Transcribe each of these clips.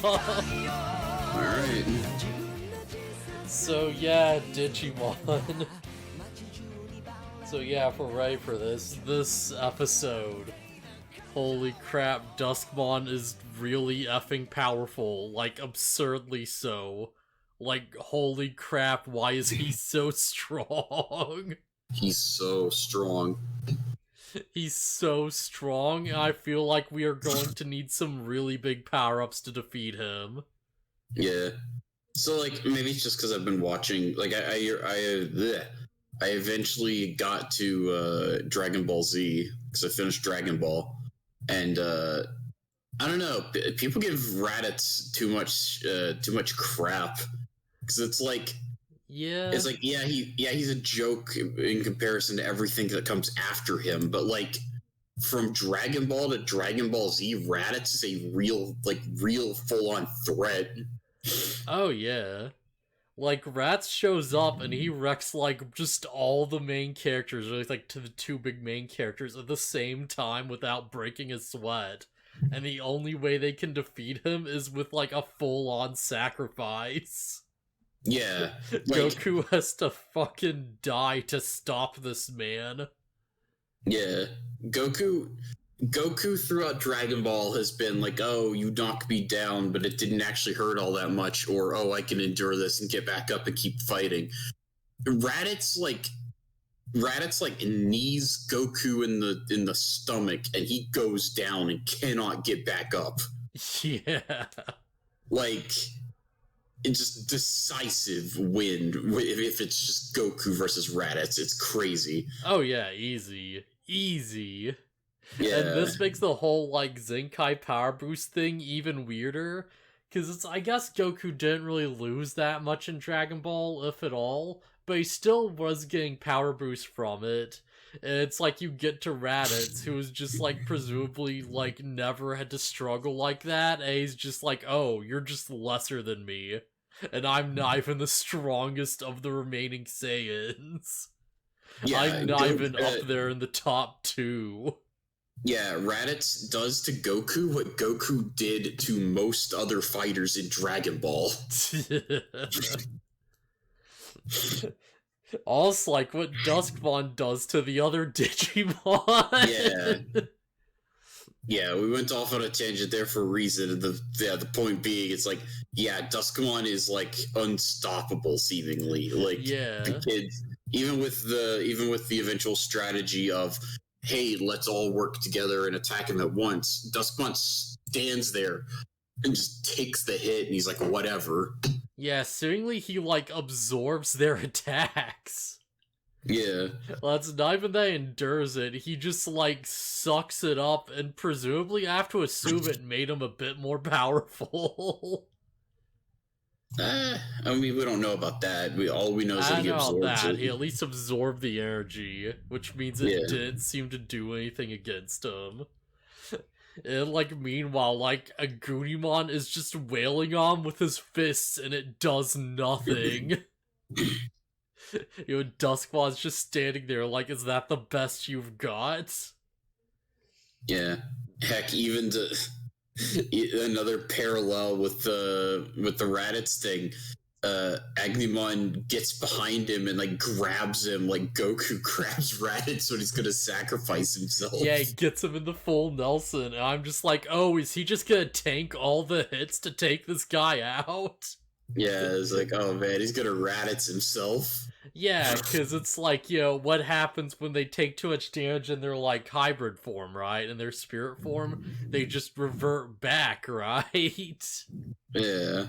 Alright. So yeah, Digimon. So yeah, if we're ready for this episode, holy crap, Duskmon is really effing powerful, like absurdly so. Like, holy crap, why is he so strong? He's so strong. He's so strong, and I feel like we are going to need some really big power-ups to defeat him. Yeah. So, like, maybe it's just because I've been watching, like, I eventually got to Dragon Ball Z, because I finished Dragon Ball, and I don't know, people give Raditz too much crap, because it's like, Yeah. he's a joke in comparison to everything that comes after him, but like from Dragon Ball to Dragon Ball Z, Raditz is a real full-on threat. Oh yeah. Like, Rats shows up and he wrecks, like, just all the main characters, or like to the two big main characters at the same time without breaking a sweat. And the only way they can defeat him is with, like, a full-on sacrifice. Yeah. Like, Goku has to fucking die to stop this man. Yeah. Goku throughout Dragon Ball has been like, oh, you knocked me down, but it didn't actually hurt all that much, or oh, I can endure this and get back up and keep fighting. Raditz knees Goku in the stomach, and he goes down and cannot get back up. Yeah. Like, it's just decisive win if it's just Goku versus Raditz. It's crazy. Oh yeah, easy. Yeah. And this makes the whole, like, Zenkai power boost thing even weirder, because I guess Goku didn't really lose that much in Dragon Ball, if at all, but he still was getting power boost from it. And it's like you get to Raditz, who is just, like, presumably, like, never had to struggle like that, and he's just like, oh, you're just lesser than me, and I'm not even the strongest of the remaining Saiyans. Yeah, I'm not even up there in the top 2. Yeah, Raditz does to Goku what Goku did to most other fighters in Dragon Ball. Also, like what Duskmon does to the other Digimon. Yeah, we went off on a tangent there for a reason. The point being, it's like, yeah, Duskmon is like unstoppable, seemingly. Like, yeah, the kids, even with the eventual strategy of, hey, let's all work together and attack him at once, Duskmon stands there and just takes the hit, and he's like, whatever. Yeah, seemingly he, like, absorbs their attacks. Yeah. Well, it's not even that he endures it, he just, like, sucks it up, and presumably I have to assume it made him a bit more powerful. I mean, we don't know about that. All we know is that he absorbs it. He at least absorbed the energy, which means it didn't seem to do anything against him. And, like, meanwhile, like, a Goonimon is just wailing on him with his fists, and it does nothing. You know, Duskmon's just standing there like, is that the best you've got? Yeah. Heck, even to... another parallel with the Raditz thing, Agumon gets behind him and like grabs him like Goku grabs Raditz when he's gonna sacrifice himself. Yeah, he gets him in the full Nelson, and I'm just like, oh, is he just gonna tank all the hits to take this guy out? Yeah, it's like, oh man, he's gonna Raditz himself. Yeah, because it's like, you know, what happens when they take too much damage in their, like, hybrid form, right? In their spirit form, they just revert back, right? Yeah.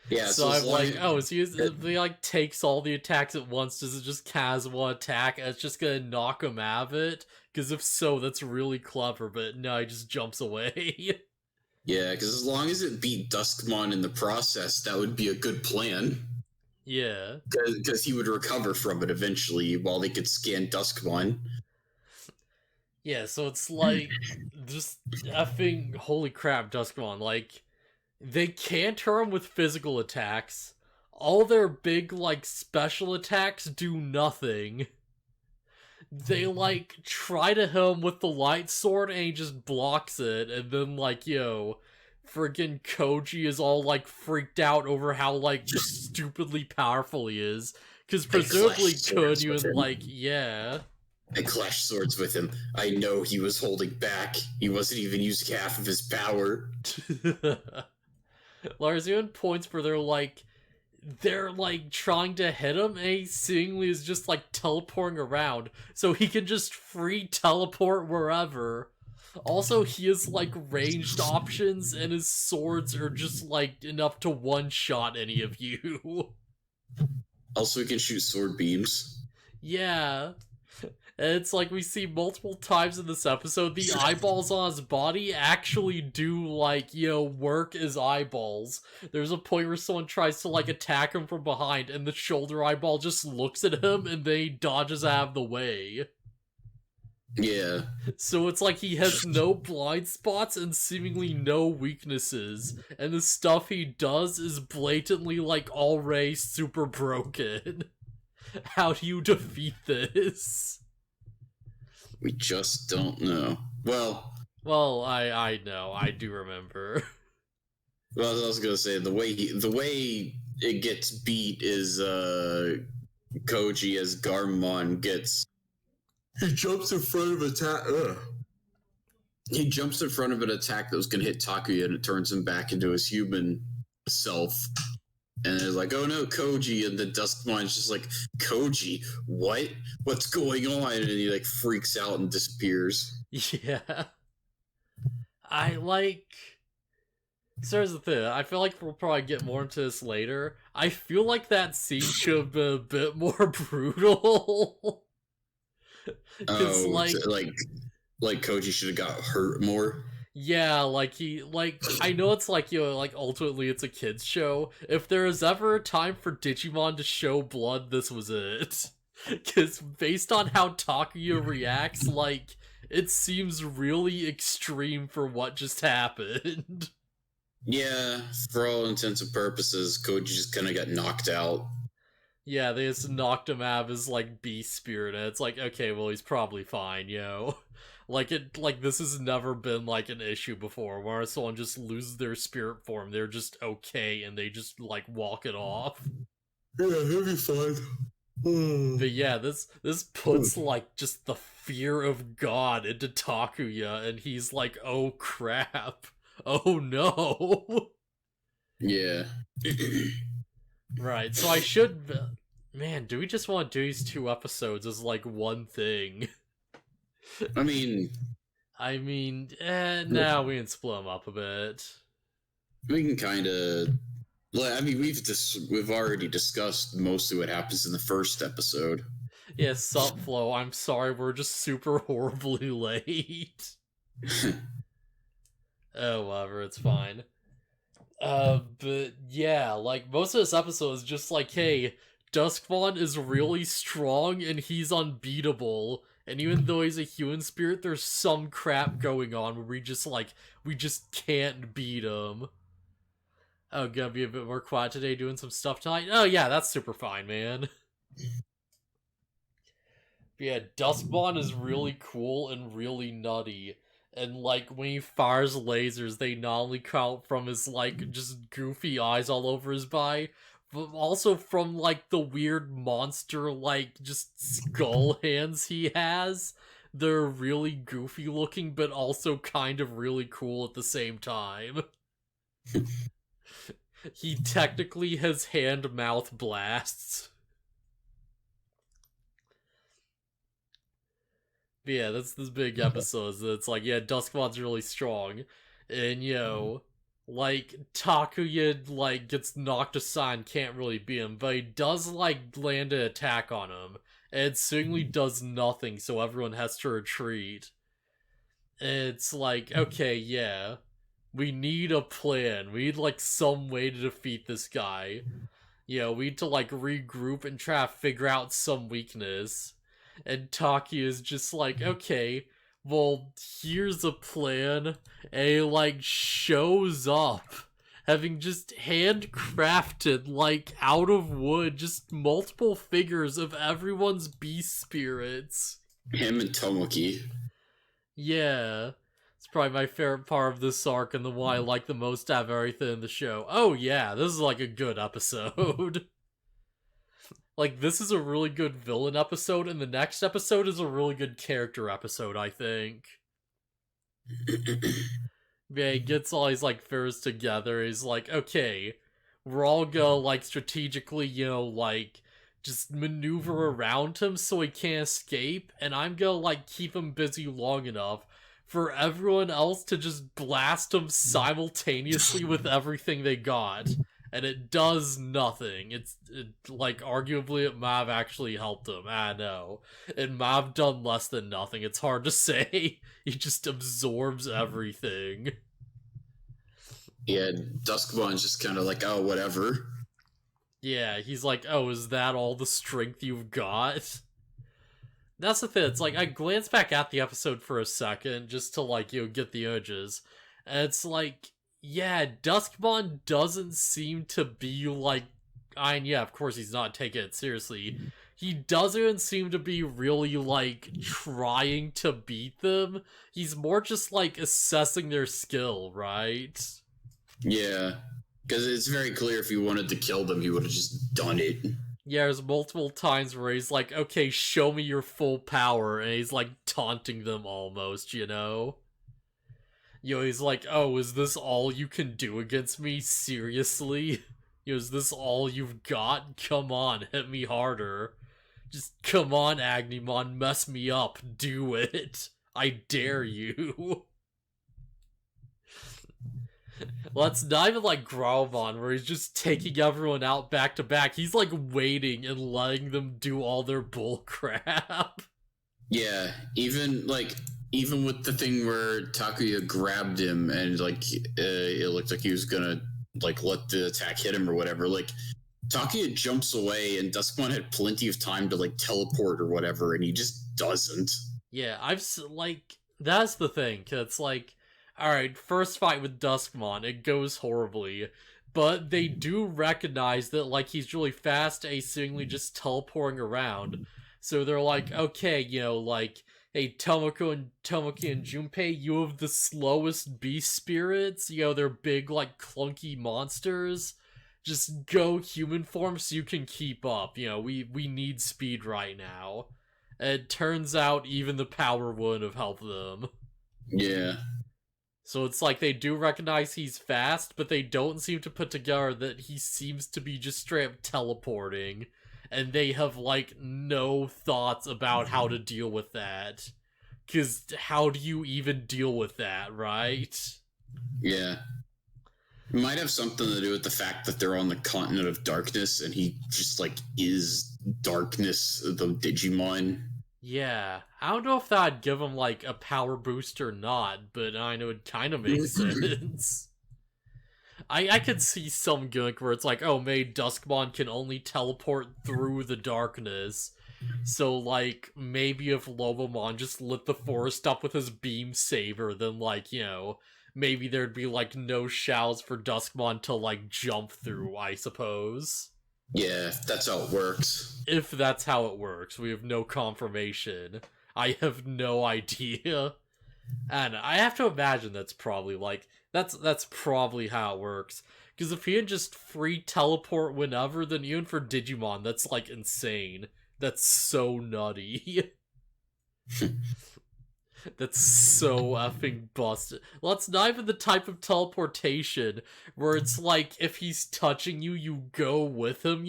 Yeah, so I'm like, oh, is he, if he, like, takes all the attacks at once, does it just cast one attack and it's just gonna knock him out of it? Because if so, that's really clever, but no, he just jumps away. Yeah, because as long as it beat Duskmon in the process, that would be a good plan. Yeah. Because he would recover from it eventually while they could scan Duskmon. Yeah, so it's like, just effing, holy crap, Duskmon, like, they counter him with physical attacks. All their big, like, special attacks do nothing. They, like, try to hit him with the light sword and he just blocks it, and then, like, yo, friggin' Koji is all, like, freaked out over how, like, stupidly powerful he is. Because presumably Kunyu and, like, yeah. I clashed swords with him. I know he was holding back. He wasn't even using half of his power. There's even points where they're like trying to hit him, and he seemingly is just like teleporting around, so he can just free teleport wherever. Also, he has like ranged options, and his swords are just like enough to one-shot any of you. Also, he can shoot sword beams. Yeah. And it's like we see multiple times in this episode, the eyeballs on his body actually do, like, work as eyeballs. There's a point where someone tries to, like, attack him from behind, and the shoulder eyeball just looks at him, and then he dodges out of the way. Yeah. So it's like he has no blind spots and seemingly no weaknesses, and the stuff he does is blatantly, like, already super broken. How do you defeat this? We just don't know. Well, I know. I do remember. Well, I was gonna say the way it gets beat is Koji as Garmon gets. He jumps in front of attack. He jumps in front of an attack that was gonna hit Takuya, and it turns him back into his human self. And they're like, "Oh no, Koji!" And the Duskmon's just like, "Koji, what? What's going on?" And he like freaks out and disappears. Yeah. So here's the thing. I feel like we'll probably get more into this later. I feel like that scene should have been a bit more brutal. Oh, like Koji should have got hurt more. Yeah, I know it's ultimately it's a kid's show. If there is ever a time for Digimon to show blood, this was it. Because based on how Takuya reacts, it seems really extreme for what just happened. Yeah, for all intents and purposes, Koji just kind of got knocked out. Yeah, they just knocked him out of his, beast spirit, and it's like, okay, well, he's probably fine, this has never been, an issue before, where someone just loses their spirit form, they're just okay, and they just, walk it off. Yeah, he'll be fine. But yeah, this puts, just the fear of God into Takuya, and he's like, oh crap. Oh no. Yeah. Right, so I should... Man, do we just want to do these 2 episodes as, one thing? I mean, now we can split them up a bit. We can kind of... we've already discussed mostly what happens in the first episode. Yeah, Subflow, I'm sorry, we're just super horribly late. Oh, whatever, it's fine. But yeah, most of this episode is just hey, Duskmon is really strong and he's unbeatable, and even though he's a human spirit, there's some crap going on where we just can't beat him. Oh, gonna be a bit more quiet today doing some stuff tonight? Oh yeah, that's super fine, man. But yeah, Duskmon is really cool and really nutty. And, when he fires lasers, they not only come out from his, just goofy eyes all over his body, but also from, the weird monster, just skull hands he has. They're really goofy looking, but also kind of really cool at the same time. He technically has hand-mouth blasts. But yeah, that's this big episode. It's Duskmon's really strong. And, Takuya, gets knocked aside and can't really beat him, but he does, land an attack on him. And it seemingly does nothing, so everyone has to retreat. And it's okay, yeah. We need a plan. We need, some way to defeat this guy. We need to, regroup and try to figure out some weakness. And Taki is just okay, well, here's a plan. And he, shows up, having just handcrafted, out of wood, just multiple figures of everyone's beast spirits. Him and Tomoki. Yeah. It's probably my favorite part of this arc and the one I like the most out of everything in the show. Oh yeah, this is like a good episode. Like, this is a really good villain episode, and the next episode is a really good character episode, I think. Yeah, he gets all his, like, fairs together. He's like, okay, we're all gonna, like, strategically, like, just maneuver around him so he can't escape, and I'm gonna, like, keep him busy long enough for everyone else to just blast him simultaneously with everything they got. And it does nothing. Like, arguably it might have actually helped him. I know. It might have done less than nothing. It's hard to say. He just absorbs everything. Yeah, Duskmon's just kind of like, oh, whatever. Yeah, he's like, oh, is that all the strength you've got? That's the thing. It's like, I glanced back at the episode for a second just to, like, get the images. And it's like, yeah, Duskmon doesn't seem to be like. I mean, yeah, of course he's not taking it seriously. He doesn't seem to be really like trying to beat them. He's more just like assessing their skill, right? Yeah, because it's very clear if he wanted to kill them, he would have just done it. Yeah, there's multiple times where he's like, okay, show me your full power, and he's like taunting them almost, he's like, oh, is this all you can do against me? Seriously? Is this all you've got? Come on, hit me harder. Just come on, Agnemon, mess me up. Do it. I dare you. Let's not even like Growlmon, where he's just taking everyone out back to back. He's like waiting and letting them do all their bullcrap. Yeah, even with the thing where Takuya grabbed him and like it looked like he was gonna like let the attack hit him or whatever. Like Takuya jumps away and Duskmon had plenty of time to like teleport or whatever, and he just doesn't. Yeah, that's the thing. It's like, all right, first fight with Duskmon, it goes horribly. But they do recognize that, like, he's really fast, seemingly just teleporting around. So they're like, okay, like, hey, Tomoko and Junpei, you have the slowest beast spirits. They're big, like, clunky monsters. Just go human form so you can keep up. We need speed right now. And it turns out even the power wouldn't have helped them. Yeah. So it's like they do recognize he's fast, but they don't seem to put together that he seems to be just straight up teleporting. And they have, like, no thoughts about how to deal with that. Because how do you even deal with that, right? Yeah. It might have something to do with the fact that they're on the continent of darkness and he just, like, is darkness, the Digimon. Yeah. I don't know if that'd give him, like, a power boost or not, but I know it kind of makes sense. I could see some gimmick where it's like, oh, maybe Duskmon can only teleport through the darkness. So, like, maybe if Lobomon just lit the forest up with his beam saber, then, like, maybe there'd be, like, no shells for Duskmon to, like, jump through, I suppose. Yeah, that's how it works. If that's how it works. We have no confirmation. I have no idea. And I have to imagine that's probably, like, that's probably how it works. Because if he can just free teleport whenever, then even for Digimon, that's, like, insane. That's so nutty. That's so effing busted. Well, that's not even the type of teleportation where it's like, if he's touching you, you go with him,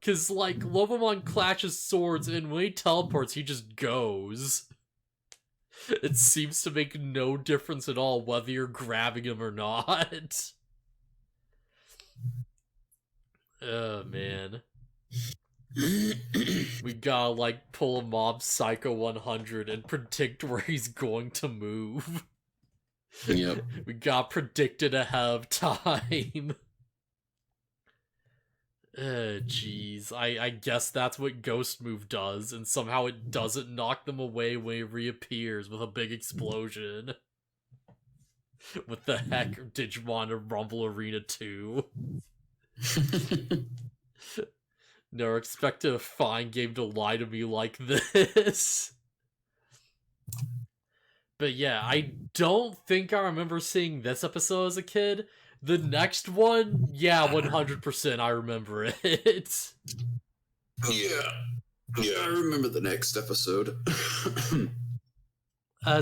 Because, like, Lobomon clashes swords, and when he teleports, he just goes. It seems to make no difference at all whether you're grabbing him or not. Oh, man. We gotta, like, pull a Mob Psycho 100 and predict where he's going to move. Yep. We gotta predict it ahead of time. Jeez. I guess that's what Ghost Move does, and somehow it doesn't knock them away when he reappears with a big explosion. With the heck Digimon and Rumble Arena 2. Never expected a fine game to lie to me like this. But yeah, I don't think I remember seeing this episode as a kid. The next one, yeah, 100% I remember it. Yeah. Yeah, I remember the next episode.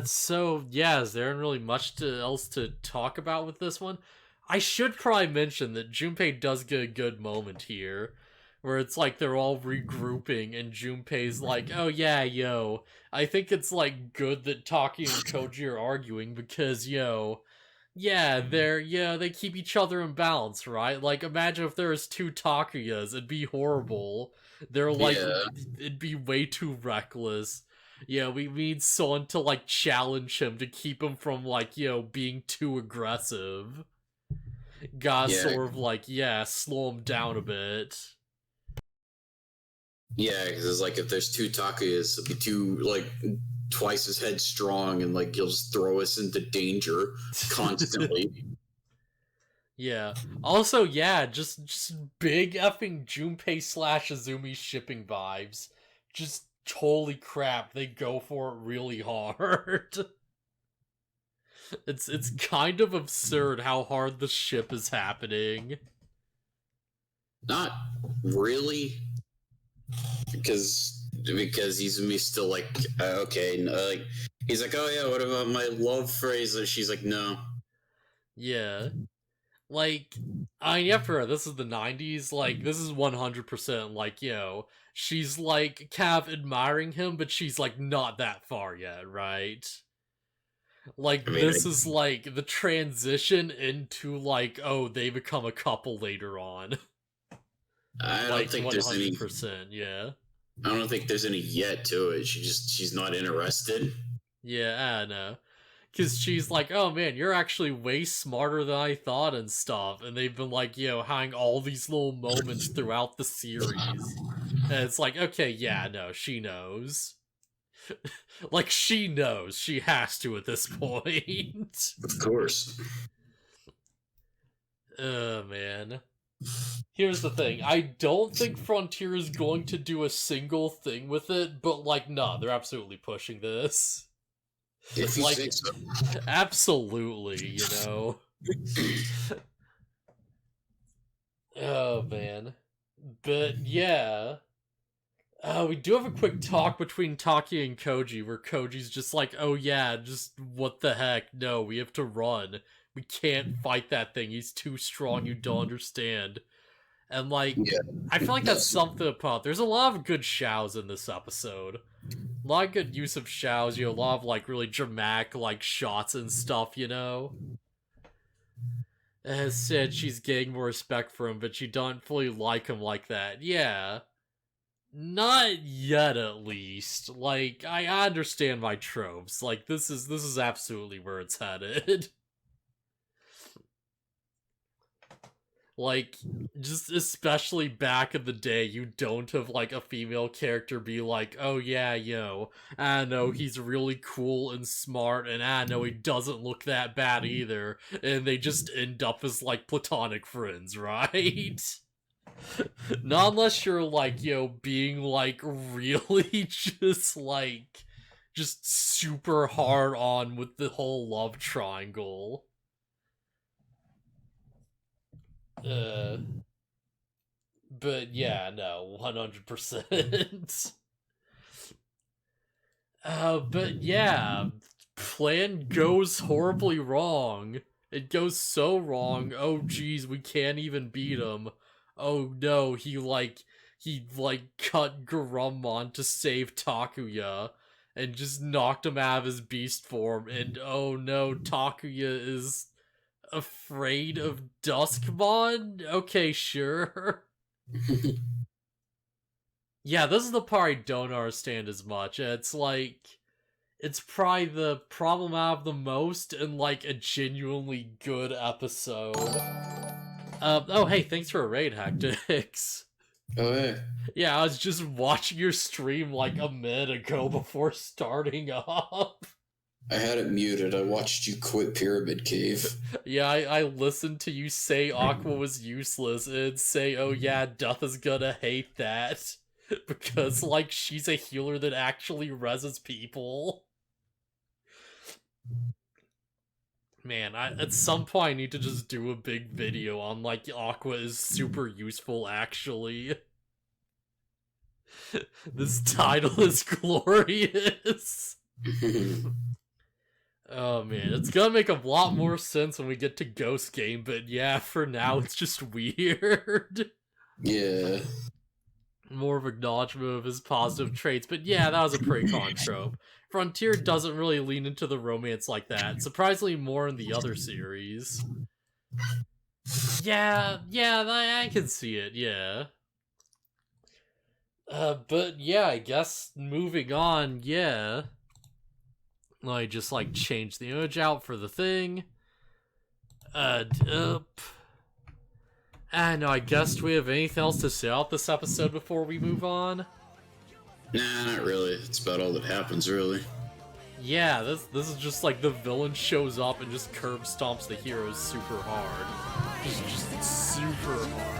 So yeah, is there really much else to talk about with this one? I should probably mention that Junpei does get a good moment here, where it's like they're all regrouping, and Junpei's like, "Oh yeah, yo, I think it's like good that Taki and Koji are arguing because yeah, they keep each other in balance, right? Like, imagine if there was two Takuyas, it'd be horrible. They're like, Yeah. it'd be way too reckless." Yeah, we need someone to like challenge him to keep him from like, being too aggressive. Gotta Yeah. sort of like, slow him down a bit. Yeah, because it's like if there's two Takayas, it'll be two, like, twice as headstrong, and like you'll just throw us into danger constantly. Yeah. Also, yeah, just big effing Junpei slash Azumi shipping vibes. Just holy crap, they go for it really hard. It's kind of absurd how hard the ship is happening. Not really, because Izumi still like okay, like he's like, oh yeah, what about my love phrase? And she's like, no. Yeah. Like, I mean, after this is the 90s, like, this is 100% like, she's like kind of admiring him, but she's like not that far yet, right? Like, I mean, this is like the transition into like, oh, they become a couple later on. I don't Like, think there's any. 100%, yeah. I don't think there's any yet to it. She's not interested. Yeah, I know. Because she's like, oh man, you're actually way smarter than I thought and stuff. And they've been like, having all these little moments throughout the series. And it's like, okay, yeah, no, she knows. Like, she knows. She has to at this point. Of course. Oh, man. Here's the thing. I don't think Frontier is going to do a single thing with it, but, like, nah, they're absolutely pushing this. If you Like, say so. absolutely, Oh, man. But, yeah. We do have a quick talk between Taki and Koji, where Koji's just like, oh yeah, just what the heck, no, we have to run. We can't fight that thing, he's too strong, you don't understand. And like, Yeah. I feel like that's something about, there's a lot of good shows in this episode. A lot of good use of shows, a lot of like really dramatic like shots and stuff, As said, she's getting more respect for him, but she don't fully like him like that. Yeah. Not yet, at least. Like, I understand my tropes. Like, this is absolutely where it's headed. Like, just especially back in the day, you don't have, like, a female character be like, oh yeah, I know, he's really cool and smart, and I know he doesn't look that bad either, and they just end up as, like, platonic friends, right? Not unless you're like, being like really just super hard on with the whole love triangle. But yeah, no, 100%. But yeah, plan goes horribly wrong. It goes so wrong. Oh geez, we can't even beat him. Oh no, he cut Garurumon to save Takuya and just knocked him out of his beast form, and oh no, Takuya is afraid of Duskmon? Okay, sure. Yeah, this is the part I don't understand as much. It's like, it's probably the problem I have the most in like a genuinely good episode. Oh hey, thanks for a raid, Hectix. Oh yeah. Yeah, I was just watching your stream like a minute ago before starting up. I had it muted. I watched you quit Pyramid Cave. Yeah, I listened to you say Aqua was useless and say, oh yeah, Duth is gonna hate that. Because, like, she's a healer that actually reses people. Man, at some point I need to just do a big video on, like, Aqua is super useful, actually. This title is glorious. Oh man, it's gonna make a lot more sense when we get to Ghost Game, but yeah, for now it's just weird. Yeah. More of acknowledgement of his positive traits, but yeah, that was a pre-con trope. Frontier doesn't really lean into the romance like that, surprisingly more in the other series. Yeah, I can see it, yeah. But yeah, I guess moving on, yeah. I just, like, change the image out for the thing. No, I guess, do we have anything else to say about this episode before we move on? Nah, not really. It's about all that happens, really. Yeah, this is just like the villain shows up and just curb stomps the heroes super hard. Just super hard.